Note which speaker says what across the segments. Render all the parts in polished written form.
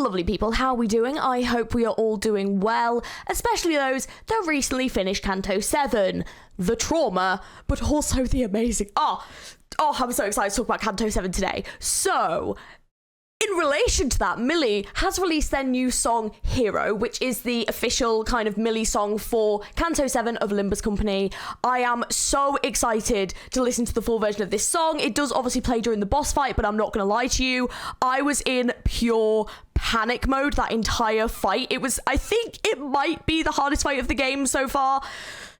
Speaker 1: lovely people, how are we doing? I hope we are all doing well, especially those that recently finished Canto 7. The trauma, but also the amazing... Oh, I'm so excited to talk about Canto 7 today. So... in relation to that, Mili has released their new song, Hero, which is the official kind of Mili song for Canto 7 of Limbus Company. I am so excited to listen to the full version of this song. It does obviously play during the boss fight, but I'm not going to lie to you. I was in pure panic mode that entire fight. I think it might be the hardest fight of the game so far.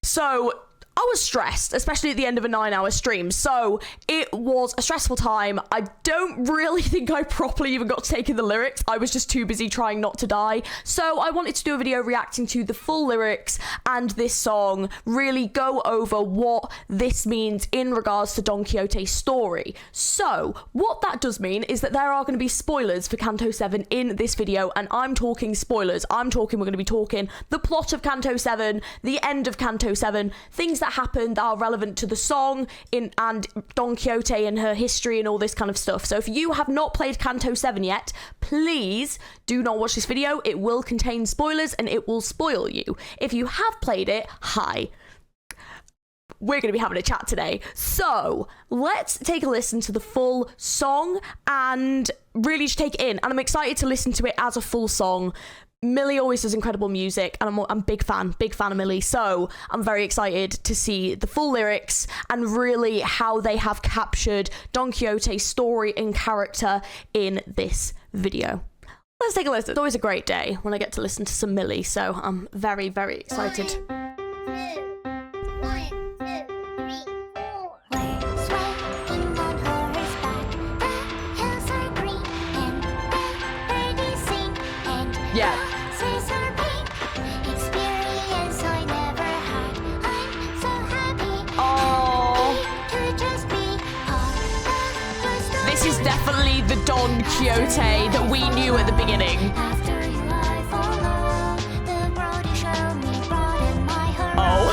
Speaker 1: So... I was stressed, especially at the end of a 9-hour stream, so it was a stressful time. I don't really think I properly even got to take in the lyrics. I was just too busy trying not to die. So I wanted to do a video reacting to the full lyrics and this song, really go over what this means in regards to Don Quixote's story. So what that does mean is that there are going to be spoilers for Canto 7 in this video, and I'm talking spoilers. We're going to be talking the plot of Canto 7, the end of Canto 7, things that happened that are relevant to the song and Don Quixote and her history and all this kind of stuff. So if you have not played Canto 7 yet, please do not watch this video. It will contain spoilers and it will spoil you. If you have played it, hi. We're going to be having a chat today. So let's take a listen to the full song and really just take it in. And I'm excited to listen to it as a full song. Mili always does incredible music, and I'm a big fan of Mili, so I'm very excited to see the full lyrics and really how they have captured Don Quixote's story and character in this video. Let's take a listen. It's always a great day when I get to listen to some Mili, so I'm very, very excited. Yeah. This is definitely the Don Quixote that we knew at the beginning. Oh.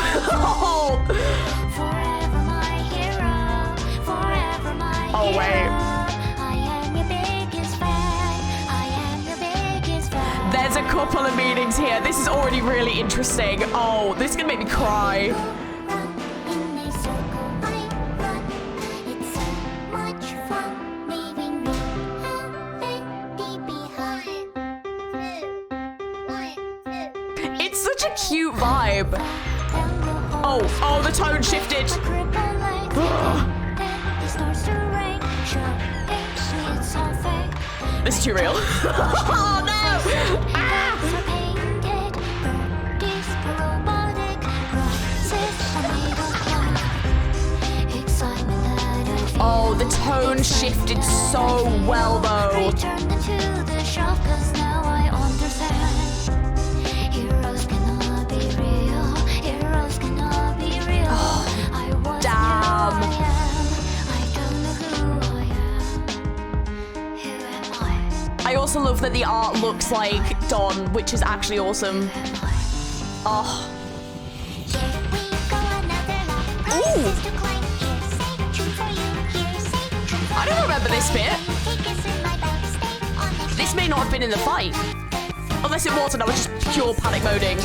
Speaker 1: Oh, wait. There's a couple of meanings here. This is already really interesting. Oh, this is gonna make me cry. It's such a cute vibe. Oh, the tone shifted. This is too real. Oh no! Oh, the tone shifted so well though. Oh, damn. I also love that the art looks like Don, which is actually awesome. Oh. Ooh. I don't remember this bit. This may not have been in the fight. Unless it was and I was just pure panic moding. Ooh.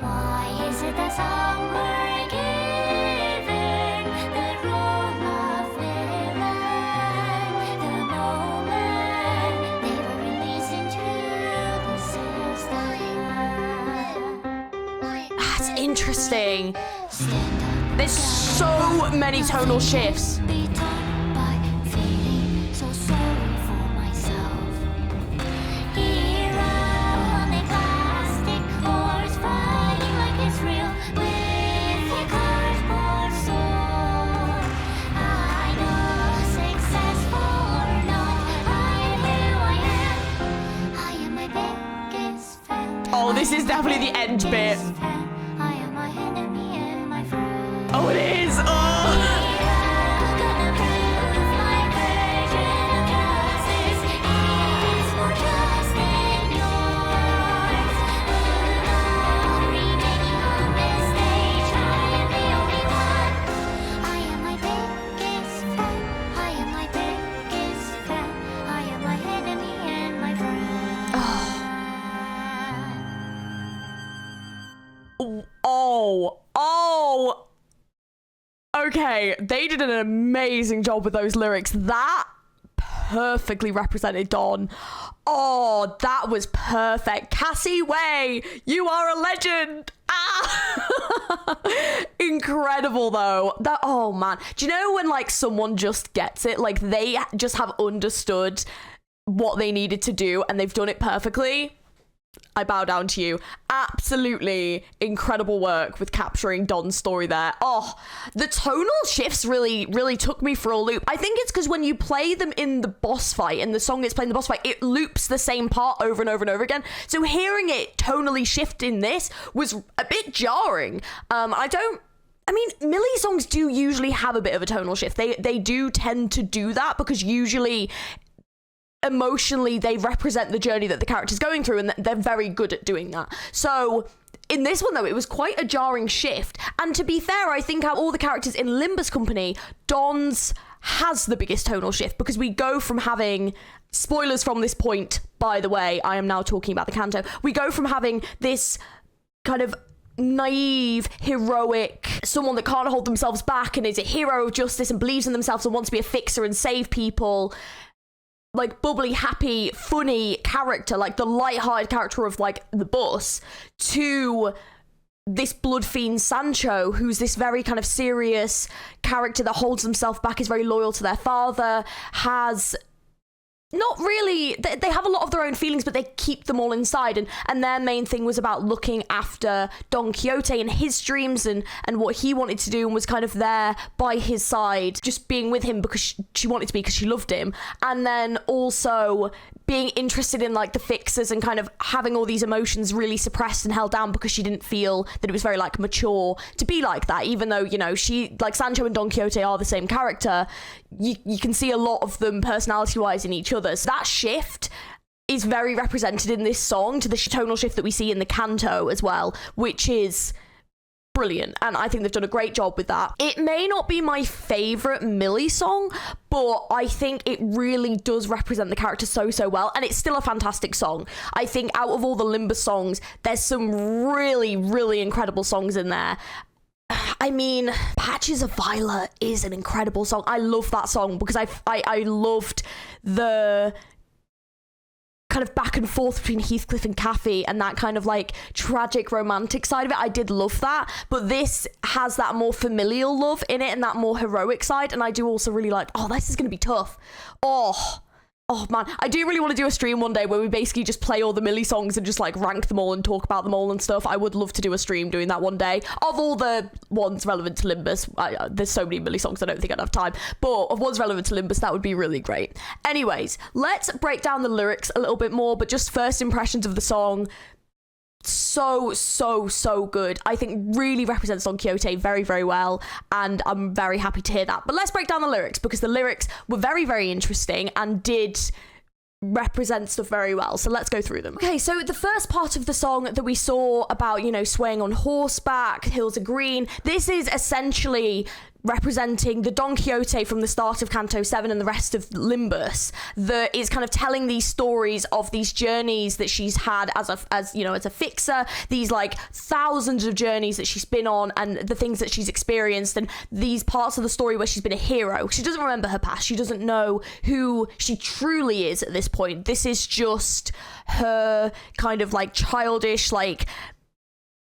Speaker 1: Why is it that song we're giving the role of villain? The moment they were released into the system. That's interesting. There's so many tonal shifts. Oh, this is definitely the end bit. Oh, it is. Oh. Oh, okay. They did an amazing job with those lyrics. That perfectly represented Dawn. Oh, that was perfect. Cassie Way, you are a legend. Ah! Incredible though. That, oh man. Do you know when like someone just gets it? Like they just have understood what they needed to do and they've done it perfectly? I bow down to you. Absolutely incredible work with capturing Dawn's story there. Oh, the tonal shifts really took me for a loop. I think it's because when you play them in the boss fight, in the song it's playing the boss fight, it loops the same part over and over and over again. So hearing it tonally shift in this was a bit jarring. I mean, Mili songs do usually have a bit of a tonal shift. They do tend to do that because usually emotionally they represent the journey that the character's going through, and they're very good at doing that. So in this one though, it was quite a jarring shift. And to be fair, I think out of all the characters in Limbus Company, Dawn's has the biggest tonal shift, because we go from having, spoilers from this point, by the way, I am now talking about the Canto, we go from having this kind of naive, heroic, someone that can't hold themselves back and is a hero of justice and believes in themselves and wants to be a fixer and save people, like bubbly, happy, funny character, like the light-hearted character of like the bus, to this blood fiend Sancho, who's this very kind of serious character that holds himself back, is very loyal to their father, has not really, they have a lot of their own feelings, but they keep them all inside, and their main thing was about looking after Don Quixote and his dreams and what he wanted to do, and was kind of there by his side, just being with him because she wanted to be, because she loved him. And then also being interested in like the fixers and kind of having all these emotions really suppressed and held down because she didn't feel that it was very like mature to be like that, even though, you know, she, like Sancho and Don Quixote are the same character. You can see a lot of them personality wise in each other. So that shift is very represented in this song, to the tonal shift that we see in the Canto as well, which is brilliant, and I think they've done a great job with that. It may not be my favourite Mili song, but I think it really does represent the character so well, and it's still a fantastic song. I think out of all the Limbus songs, there's some really incredible songs in there. I mean, Patches of Violet is an incredible song. I love that song because I loved the kind of back and forth between Heathcliff and Kathy and that kind of like tragic romantic side of it. I did love that, but this has that more familial love in it and that more heroic side, and I do also really like, oh, this is gonna be tough. Oh man, I do really want to do a stream one day where we basically just play all the Mili songs and just like rank them all and talk about them all and stuff. I would love to do a stream doing that one day. Of all the ones relevant to Limbus, there's so many Mili songs I don't think I'd have time, but of ones relevant to Limbus, that would be really great. Anyways, let's break down the lyrics a little bit more, but just first impressions of the song. So good. I think really represents Don Quixote very well, and I'm very happy to hear that. But let's break down the lyrics, because the lyrics were very interesting and did represent stuff very well. So let's go through them. Okay, so the first part of the song that we saw about, you know, swaying on horseback, hills are green, this is essentially representing the Don Quixote from the start of Canto 7 and the rest of Limbus, that is kind of telling these stories of these journeys that she's had as a fixer, these like thousands of journeys that she's been on and the things that she's experienced, and these parts of the story where she's been a hero. She doesn't remember her past. She doesn't know who she truly is at this point. This is just her kind of like childish, like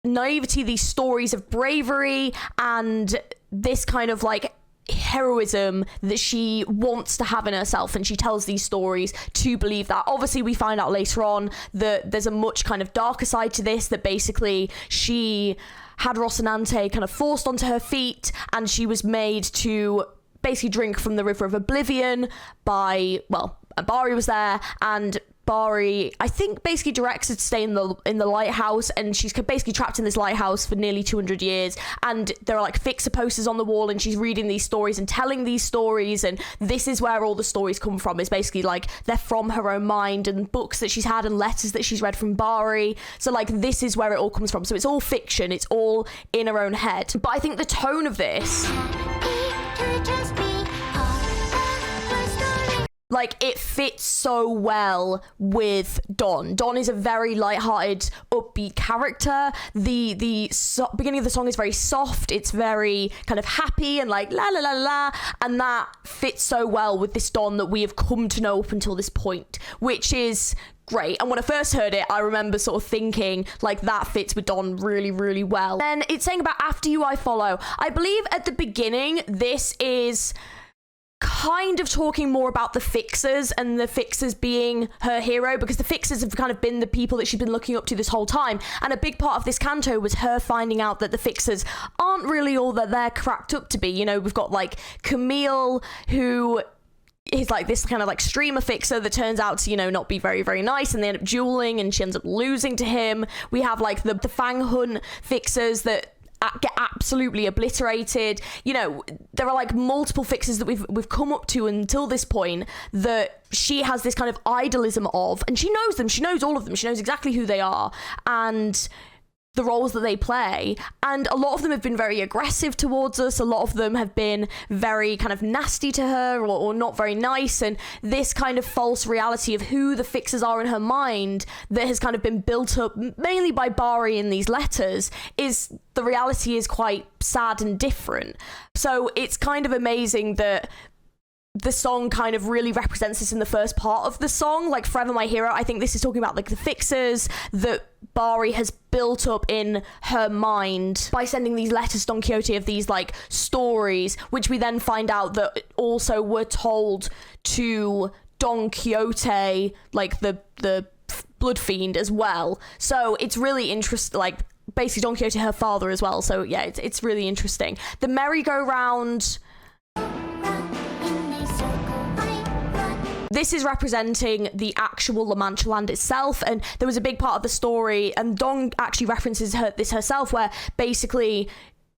Speaker 1: naivety, these stories of bravery and this kind of like heroism that she wants to have in herself, and she tells these stories to believe that. Obviously we find out later on that there's a much kind of darker side to this, that basically she had Rocinante kind of forced onto her feet and she was made to basically drink from the River of Oblivion by, well, Bari was there, and Bari, I think, basically directs her to stay in the lighthouse, and she's basically trapped in this lighthouse for nearly 200 years, and there are like fixer posters on the wall, and she's reading these stories and telling these stories, and this is where all the stories come from. It's basically like they're from her own mind and books that she's had and letters that she's read from Bari. So like this is where it all comes from. So it's all fiction, it's all in her own head. But I think the tone of this, Like, it fits so well with Dawn. Dawn is a very lighthearted, upbeat character. The beginning of the song is very soft. It's very kind of happy and like la la la la, and that fits so well with this Dawn that we have come to know up until this point, which is great. And when I first heard it, I remember sort of thinking like that fits with Dawn really, really well. Then it's saying about After You I Follow. I believe at the beginning this is kind of talking more about the Fixers and the Fixers being her hero, because the Fixers have kind of been the people that she's been looking up to this whole time, and a big part of this canto was her finding out that the Fixers aren't really all that they're cracked up to be. You know, we've got like Camille, who is like this kind of like streamer fixer that turns out to, you know, not be very, very nice, and they end up dueling and she ends up losing to him. We have like the Fang Hun Fixers that get absolutely obliterated. You know, there are like multiple Fixers that we've come up to until this point that she has this kind of idolism of, and she knows them, she knows all of them, she knows exactly who they are and the roles that they play, and a lot of them have been very aggressive towards us. A lot of them have been very kind of nasty to her, or not very nice, and this kind of false reality of who the Fixers are in her mind that has kind of been built up mainly by Bari in these letters, is the reality is quite sad and different. So it's kind of amazing that the song kind of really represents this in the first part of the song, like Forever My Hero. I think this is talking about like the Fixers that Bari has built up in her mind by sending these letters to Don Quixote of these like stories, which we then find out that also were told to Don Quixote, like the blood fiend as well. So it's really interesting, like basically Don Quixote, her father as well. So yeah, it's really interesting. The merry-go-round, this is representing the actual La Mancha land itself, and there was a big part of the story, and Dawn actually references this herself, where basically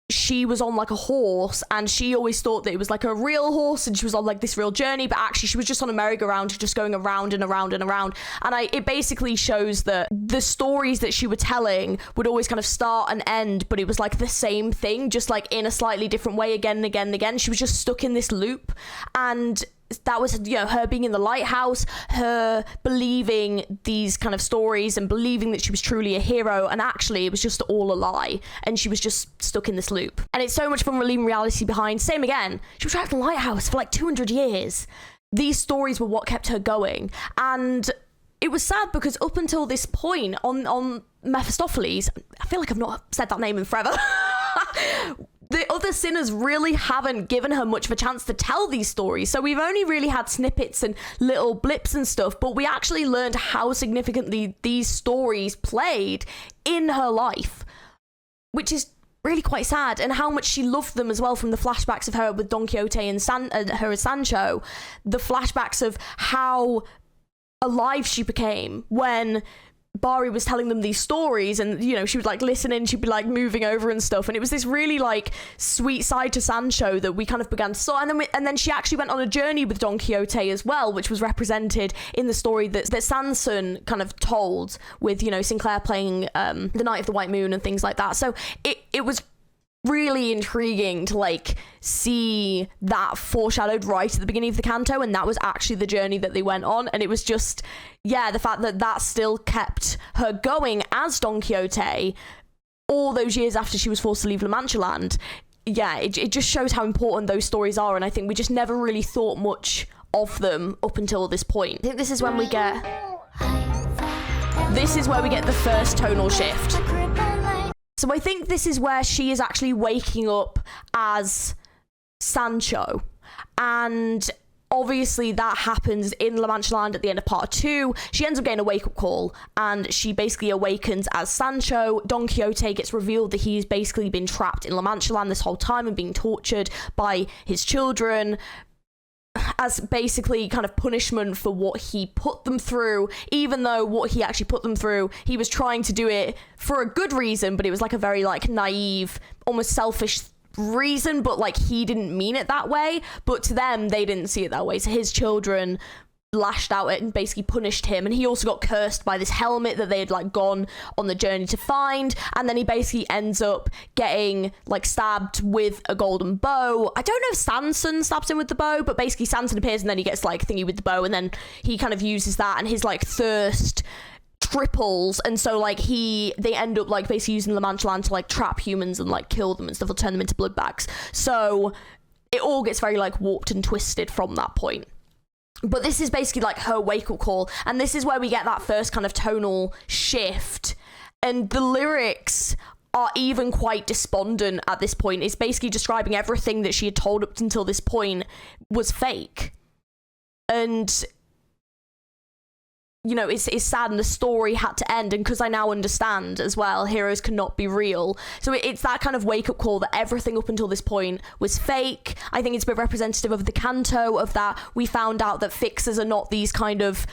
Speaker 1: she was on like a horse, and she always thought that it was like a real horse, and she was on like this real journey, but actually she was just on a merry-go-round, just going around and around and around. And it basically shows that the stories that she was telling would always kind of start and end, but it was like the same thing, just like in a slightly different way again and again and again. She was just stuck in this loop, and that was, you know, her being in the lighthouse, her believing these kind of stories and believing that she was truly a hero, and actually it was just all a lie, and she was just stuck in this loop. And it's so much fun leaving reality behind. Same again, she was trapped in the lighthouse for like 200 years. These stories were what kept her going, and it was sad because up until this point on Mephistopheles, I feel like I've not said that name in forever. The other sinners really haven't given her much of a chance to tell these stories. So we've only really had snippets and little blips and stuff, but we actually learned how significantly these stories played in her life, which is really quite sad, and how much she loved them as well, from the flashbacks of her with Don Quixote and her as Sancho, the flashbacks of how alive she became when Bari was telling them these stories, and you know, she would like listen in, she'd be like moving over and stuff, and it was this really like sweet side to Sancho that we kind of began to saw. And then she actually went on a journey with Don Quixote as well, which was represented in the story that Sanson kind of told, with, you know, Sinclair playing the Night of the White Moon and things like that. So it was really intriguing to like see that foreshadowed right at the beginning of the canto, and that was actually the journey that they went on. And it was just, yeah, the fact that that still kept her going as Don Quixote all those years after she was forced to leave La Mancha land. Yeah, it just shows how important those stories are, and I think we just never really thought much of them up until this point. I think this is when we get the first tonal shift. So I think this is where she is actually waking up as Sancho, and obviously that happens in La Mancha land at the end of part 2. She ends up getting a wake-up call, and she basically awakens as Sancho. Don Quixote gets revealed that he's basically been trapped in La Mancha land this whole time and being tortured by his children as basically kind of punishment for what he put them through, even though what he actually put them through, he was trying to do it for a good reason, but it was like a very like naive, almost selfish reason, but like he didn't mean it that way. But to them, they didn't see it that way. So his children lashed out at and basically punished him, and he also got cursed by this helmet that they had like gone on the journey to find, and then he basically ends up getting like stabbed with a golden bow. I don't know if Sanson stabs him with the bow, but basically Sanson appears and then he gets like thingy with the bow, and then he kind of uses that, and his like thirst triples, and so like they end up like basically using La Mancha Land to like trap humans and like kill them and stuff, or turn them into bloodbags. So it all gets very like warped and twisted from that point. But this is basically like her wake-up call, and this is where we get that first kind of tonal shift, and the lyrics are even quite despondent at this point. It's basically describing everything that she had told up until this point was fake. And you know, it's sad, and the story had to end, and because I now understand as well, heroes cannot be real. So it's that kind of wake-up call that everything up until this point was fake. I think it's a bit representative of the Canto, of that we found out that fixers are not these kind of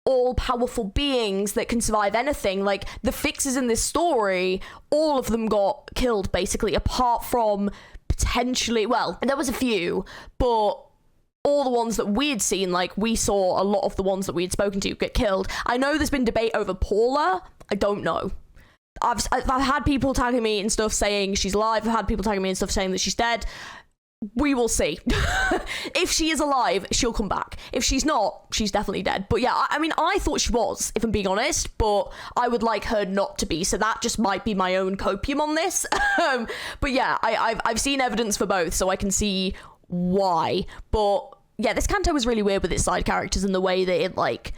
Speaker 1: all-powerful beings that can survive anything. Like, the fixers in this story, all of them got killed, basically, apart from potentially, well, there was a few, but all the ones that we had seen, like, we saw a lot of the ones that we had spoken to get killed. I know there's been debate over Paula. I don't know. I've had people tagging me and stuff saying she's alive. I've had people tagging me and stuff saying that she's dead. We will see. If she is alive, she'll come back. If she's not, she's definitely dead. But yeah, I mean, I thought she was, if I'm being honest, but I would like her not to be. So that just might be my own copium on this. But yeah, I've seen evidence for both, so I can see why. But yeah, this Canto was really weird with its side characters and the way that it like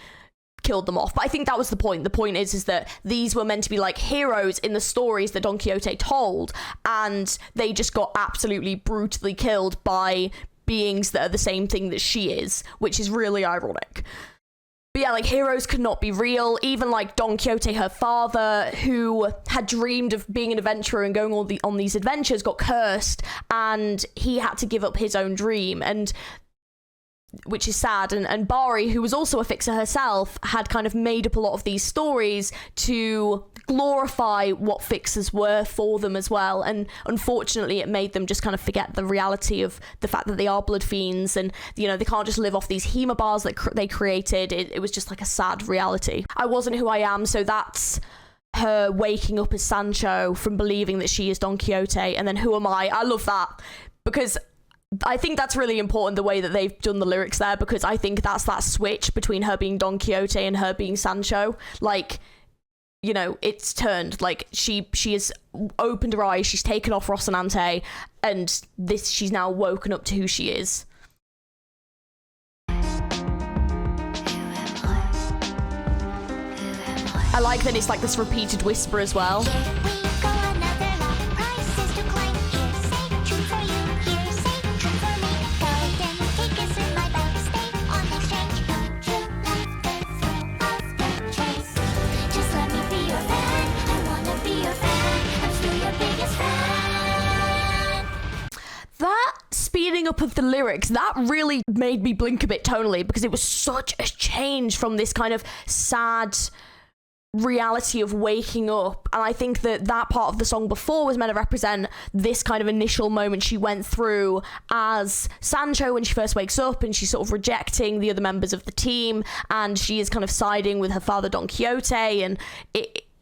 Speaker 1: killed them off. But I think that was the point. The point is that these were meant to be like heroes in the stories that Don Quixote told, and they just got absolutely brutally killed by beings that are the same thing that she is, which is really ironic. But yeah, like, heroes could not be real. Even like Don Quixote, her father, who had dreamed of being an adventurer and going on these adventures, got cursed, and he had to give up his own dream, and which is sad. And Bari, who was also a fixer herself, had kind of made up a lot of these stories to glorify what fixers were for them as well, and unfortunately it made them just kind of forget the reality of the fact that they are blood fiends, and you know, they can't just live off these hema bars that they created. It was just like a sad reality. I wasn't who I am, so that's her waking up as Sancho from believing that she is Don Quixote, and then who am I love that, because I think that's really important, the way that they've done the lyrics there, because I think that's that switch between her being Don Quixote and her being Sancho. Like, you know, it's turned. Like, she has opened her eyes, she's taken off Rocinante, and she's now woken up to who she is. I like that it's like this repeated whisper as well. That speeding up of the lyrics, that really made me blink a bit tonally, because it was such a change from this kind of sad reality of waking up. And I think that part of the song before was meant to represent this kind of initial moment she went through as Sancho when she first wakes up, and she's sort of rejecting the other members of the team, and she is kind of siding with her father Don Quixote, and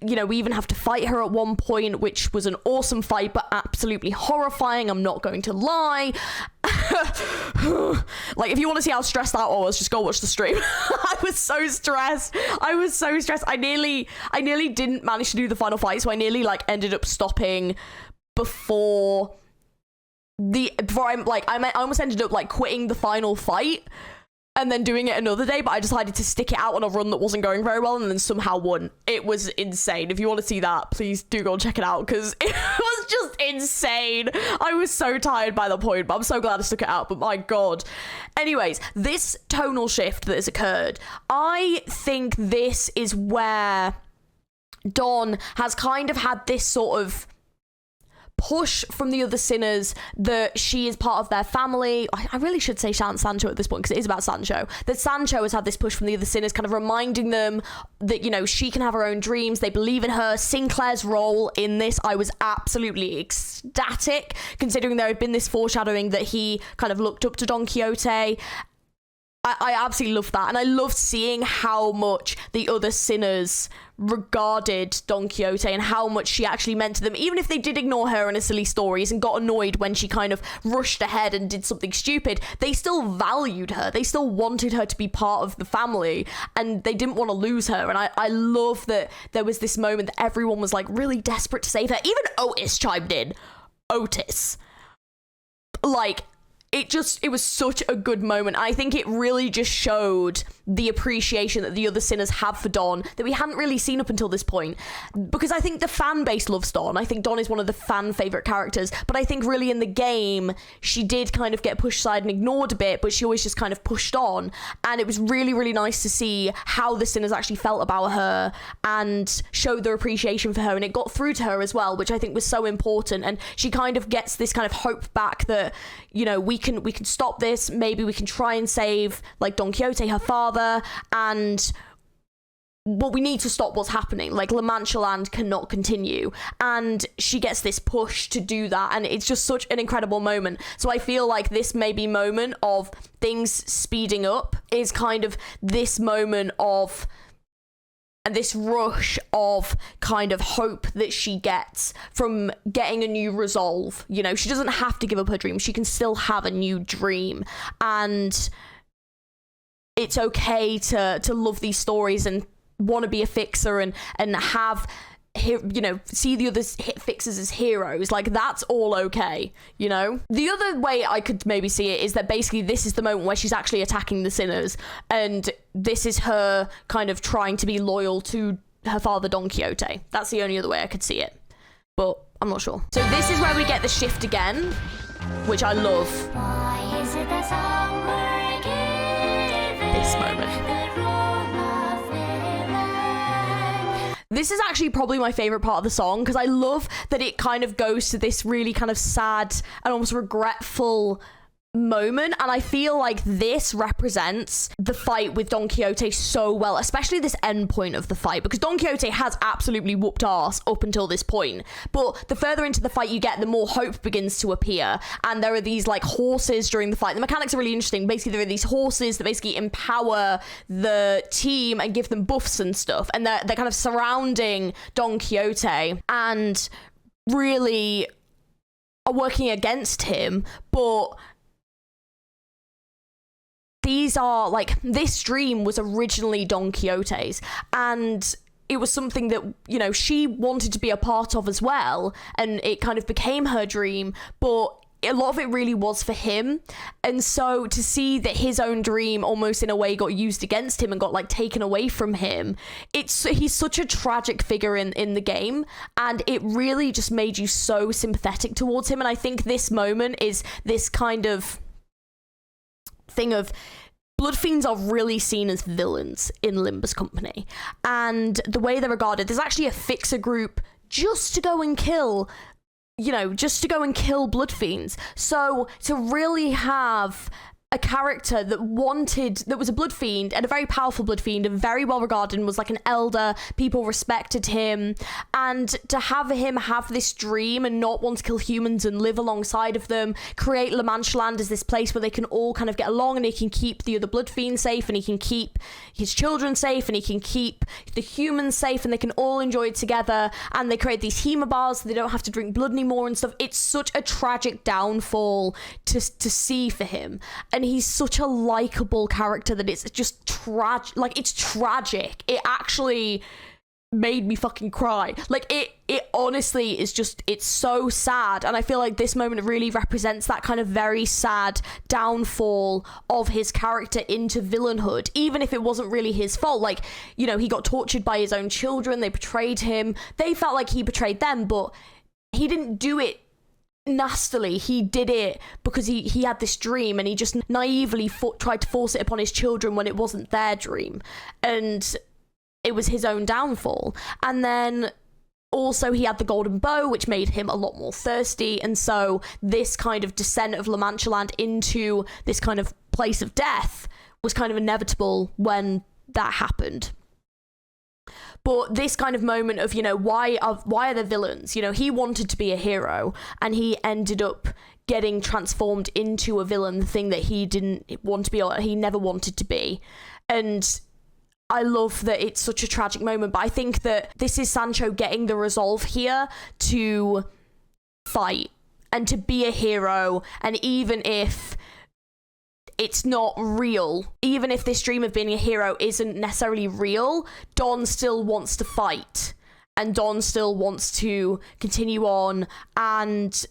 Speaker 1: you know, we even have to fight her at one point, which was an awesome fight, but absolutely horrifying, I'm not going to lie. Like, if you want to see how stressed out I was, just go watch the stream. I was so stressed. I nearly didn't manage to do the final fight, so I nearly like ended up stopping before I almost ended up like quitting the final fight and then doing it another day, but I decided to stick it out on a run that wasn't going very well, and then somehow won. It was insane. If you want to see that, please do go and check it out, because it was just insane. I was so tired by the point, but I'm so glad I stuck it out, but my god. Anyways, this tonal shift that has occurred, I think this is where Dawn has kind of had this sort of push from the other sinners that she is part of their family. I really should say Sancho at this point, because it is about Sancho. That Sancho has had this push from the other sinners, kind of reminding them that, you know, she can have her own dreams. They believe in her. Sinclair's role in this, I was absolutely ecstatic, considering there had been this foreshadowing that he kind of looked up to Don Quixote. I absolutely love that, and I loved seeing how much the other sinners regarded Don Quixote and how much she actually meant to them, even if they did ignore her and her silly stories and got annoyed when she kind of rushed ahead and did something stupid. They still valued her, they still wanted her to be part of the family, and they didn't want to lose her. And I love that there was this moment that everyone was like really desperate to save her. Even Otis chimed in. Otis, like, it was such a good moment. I think it really just showed the appreciation that the other sinners have for Don that we hadn't really seen up until this point. Because I think the fan base loves Don. I think Don is one of the fan favourite characters. But I think really in the game, she did kind of get pushed aside and ignored a bit, but she always just kind of pushed on. And it was really, really nice to see how the sinners actually felt about her and showed their appreciation for her. And it got through to her as well, which I think was so important. And she kind of gets this kind of hope back that, you know, we can stop this. Maybe we can try and save, like, Don Quixote, her father, and we need to stop what's happening. Like, La Mancha Land cannot continue, and she gets this push to do that, and it's just such an incredible moment. So I feel like this maybe moment of things speeding up is kind of this moment of, and this rush of kind of hope that she gets from getting a new resolve. You know, she doesn't have to give up her dream. She can still have a new dream. And it's okay to love these stories and want to be a fixer and have, you know, see the other fixers as heroes. Like, that's all okay, you know? The other way I could maybe see it is that basically this is the moment where she's actually attacking the sinners, and this is her kind of trying to be loyal to her father, Don Quixote. That's the only other way I could see it, but I'm not sure. So this is where we get the shift again, which I love. Why is it that song we're giving this moment? This is actually probably my favourite part of the song, because I love that it kind of goes to this really kind of sad and almost regretful moment, and I feel like this represents the fight with Don Quixote so well, especially this end point of the fight, because Don Quixote has absolutely whooped arse up until this point, but the further into the fight you get, the more hope begins to appear, and there are these like horses during the fight. The mechanics are really interesting. Basically there are these horses that basically empower the team and give them buffs and stuff, and they're kind of surrounding Don Quixote and really are working against him, but these are, like, this dream was originally Don Quixote's, and it was something that, you know, she wanted to be a part of as well, and it kind of became her dream, but a lot of it really was for him. And so to see that his own dream almost in a way got used against him and got like taken away from him, he's such a tragic figure in the game, and it really just made you so sympathetic towards him. And I think this moment is this kind of thing of Blood Fiends are really seen as villains in Limbus Company, and the way they're regarded, there's actually a fixer group just to go and kill, you know, just to go and kill Blood Fiends. So to really have a character that was a Blood Fiend, and a very powerful Blood Fiend, and very well regarded, and was like an elder, people respected him, and to have him have this dream and not want to kill humans and live alongside of them, create La Mancha Land as this place where they can all kind of get along, and he can keep the other Blood Fiends safe, and he can keep his children safe, and he can keep the humans safe, and they can all enjoy it together, and they create these hema bars so they don't have to drink blood anymore and stuff. It's such a tragic downfall to see for him. And he's such a likable character that it's just tragic. Like, it's tragic. It actually made me fucking cry. Like, it honestly is just, it's so sad. And I feel like this moment really represents that kind of very sad downfall of his character into villainhood, even if it wasn't really his fault. Like, you know, he got tortured by his own children, they betrayed him, they felt like he betrayed them, but he didn't do it nastily. He did it because he had this dream, and he just naively tried to force it upon his children when it wasn't their dream, and it was his own downfall. And then also he had the golden bow, which made him a lot more thirsty, and so this kind of descent of La Mancha Land into this kind of place of death was kind of inevitable when that happened. But this kind of moment of, you know, why are the villains? You know, he wanted to be a hero and he ended up getting transformed into a villain, the thing that he didn't want to be, or he never wanted to be. And I love that it's such a tragic moment, but I think that this is Sancho getting the resolve here to fight and to be a hero. And even if it's not real, even if this dream of being a hero isn't necessarily real, Don still wants to fight and Don still wants to continue on, and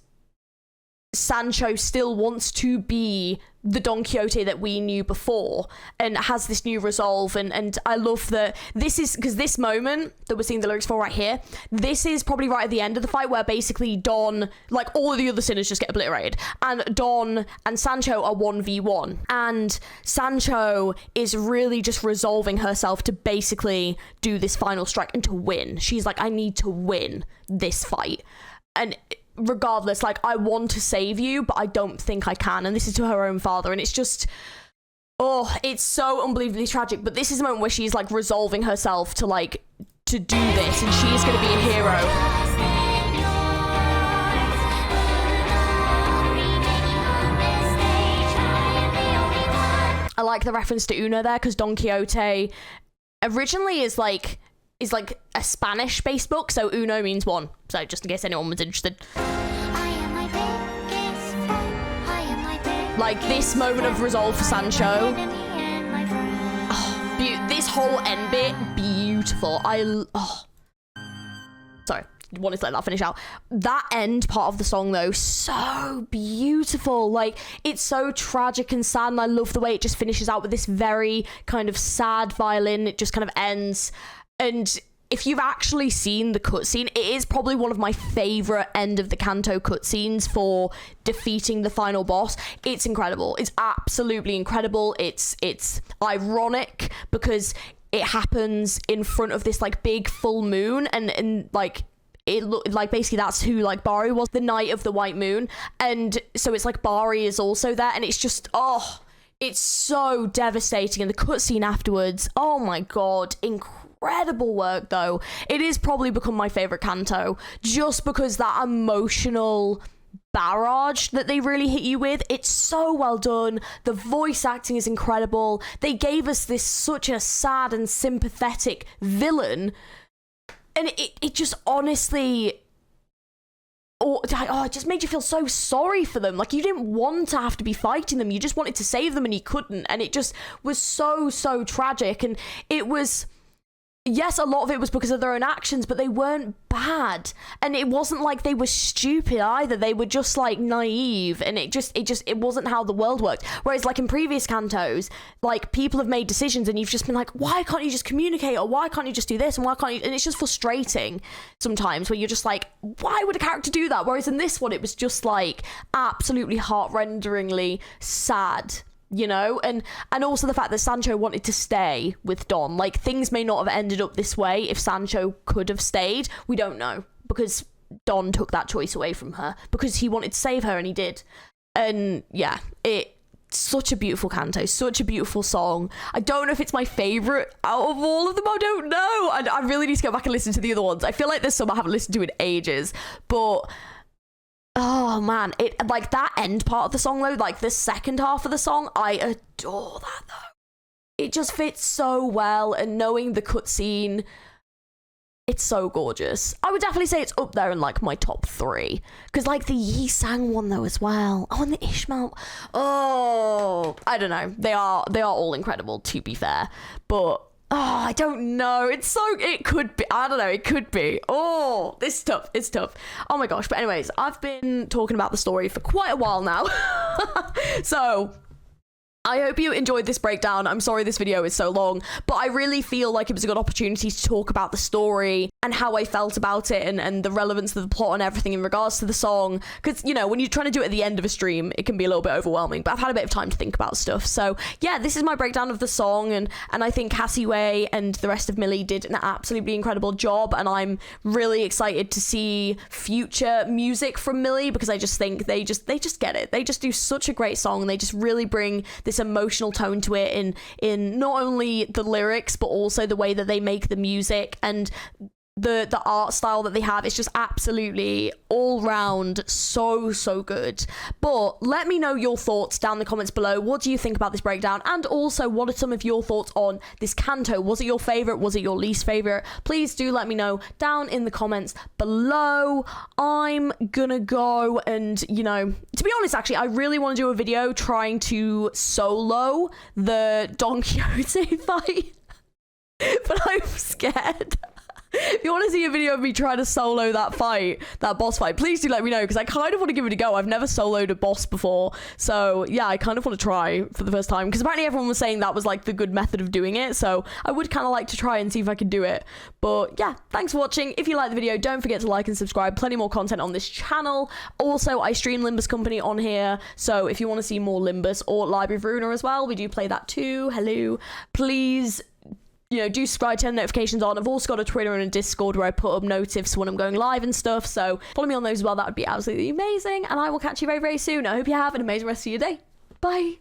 Speaker 1: Sancho still wants to be the Don Quixote that we knew before and has this new resolve. And I love that this is, because this moment that we're seeing the lyrics for right here, this is probably right at the end of the fight where basically Don, like all of the other sinners just get obliterated and Don and Sancho are 1v1, and Sancho is really just resolving herself to basically do this final strike and to win. She's like, I need to win this fight, and regardless, like, I want to save you, but I don't think I can. And this is to her own father, and it's just, oh, it's so unbelievably tragic. But this is the moment where she's like resolving herself to like to do this, and she's gonna be a hero. I like the reference to Uno there, because Don Quixote originally is like a Spanish-based book, so Uno means one. So just in case anyone was interested. Like, this moment of resolve for Sancho. Oh, this whole end bit, beautiful. Sorry, wanted to let that finish out. That end part of the song, though, so beautiful. Like, it's so tragic and sad, and I love the way it just finishes out with this very kind of sad violin. It just kind of ends. And if you've actually seen the cutscene, it is probably one of my favorite end of the Canto cutscenes for defeating the final boss. It's incredible. It's absolutely incredible. It's ironic because it happens in front of this like big full moon, and like it looked like basically that's who like Bari was, the night of the white moon, and so it's like Bari is also there, and it's just, oh, it's so devastating. And the cutscene afterwards, oh my god, incredible work. Though it is probably become my favorite Canto just because that emotional barrage that they really hit you with, it's so well done. The voice acting is incredible. They gave us this such a sad and sympathetic villain, and it just honestly, it just made you feel so sorry for them. Like, you didn't want to have to be fighting them, you just wanted to save them and you couldn't, and it just was so tragic. And it was, yes, a lot of it was because of their own actions, but they weren't bad. And it wasn't like they were stupid either. They were just like naive, and it wasn't how the world worked. Whereas like in previous Cantos, like people have made decisions and you've just been like, why can't you just communicate? Or why can't you just do this? And why can't you? And it's just frustrating sometimes where you're just like, why would a character do that? Whereas in this one, it was just like absolutely heart-renderingly sad. You know, and also the fact that Sancho wanted to stay with Don. Like, things may not have ended up this way if Sancho could have stayed. We don't know, because Don took that choice away from her because he wanted to save her, and he did. And yeah, it's such a beautiful Canto, such a beautiful song. I don't know if it's my favorite out of all of them. I don't know. I really need to go back and listen to the other ones. I feel like there's some I haven't listened to in ages, but oh man, it like that end part of the song though, like the second half of the song, I adore that though. It just fits so well, and knowing the cutscene, it's so gorgeous. I would definitely say it's up there in like my top 3, because like the Yi Sang one though as well. Oh, and the Ishmael. Oh, I don't know. They are all incredible, to be fair, but oh, I don't know. It could be. I don't know. It could be. Oh, it's tough. It's tough. Oh my gosh. But anyways, I've been talking about the story for quite a while now. So I hope you enjoyed this breakdown. I'm sorry this video is so long, but I really feel like it was a good opportunity to talk about the story and how I felt about it, and the relevance of the plot and everything in regards to the song. Because, you know, when you're trying to do it at the end of a stream, it can be a little bit overwhelming, but I've had a bit of time to think about stuff. So yeah, this is my breakdown of the song, and I think Cassie Way and the rest of Mili did an absolutely incredible job, and I'm really excited to see future music from Mili, because I just think they just get it. They just do such a great song, and they just really bring this this emotional tone to it in not only the lyrics but also the way that they make the music and the art style that they have. Is just absolutely all round so good. But let me know your thoughts down in the comments below. What do you think about this breakdown? And also, what are some of your thoughts on this Canto? Was it your favorite? Was it your least favorite? Please do let me know down in the comments below. I'm gonna go and, you know, to be honest, actually, I really want to do a video trying to solo the Don Quixote fight, but I'm scared. If you want to see a video of me trying to solo that fight, that boss fight, please do let me know, because I kind of want to give it a go. I've never soloed a boss before, so yeah, I kind of want to try for the first time, because apparently everyone was saying that was like the good method of doing it, so I would kind of like to try and see if I can do it. But yeah, thanks for watching. If you like the video, don't forget to like and subscribe. Plenty more content on this channel. Also, I stream Limbus Company on here, so if you want to see more Limbus or Library of Ruina as well, we do play that too. Hello. Please, you know, do subscribe, turn notifications on. I've also got a Twitter and a Discord where I put up notifs when I'm going live and stuff, so follow me on those as well. That would be absolutely amazing, and I will catch you very soon. I hope you have an amazing rest of your day. Bye.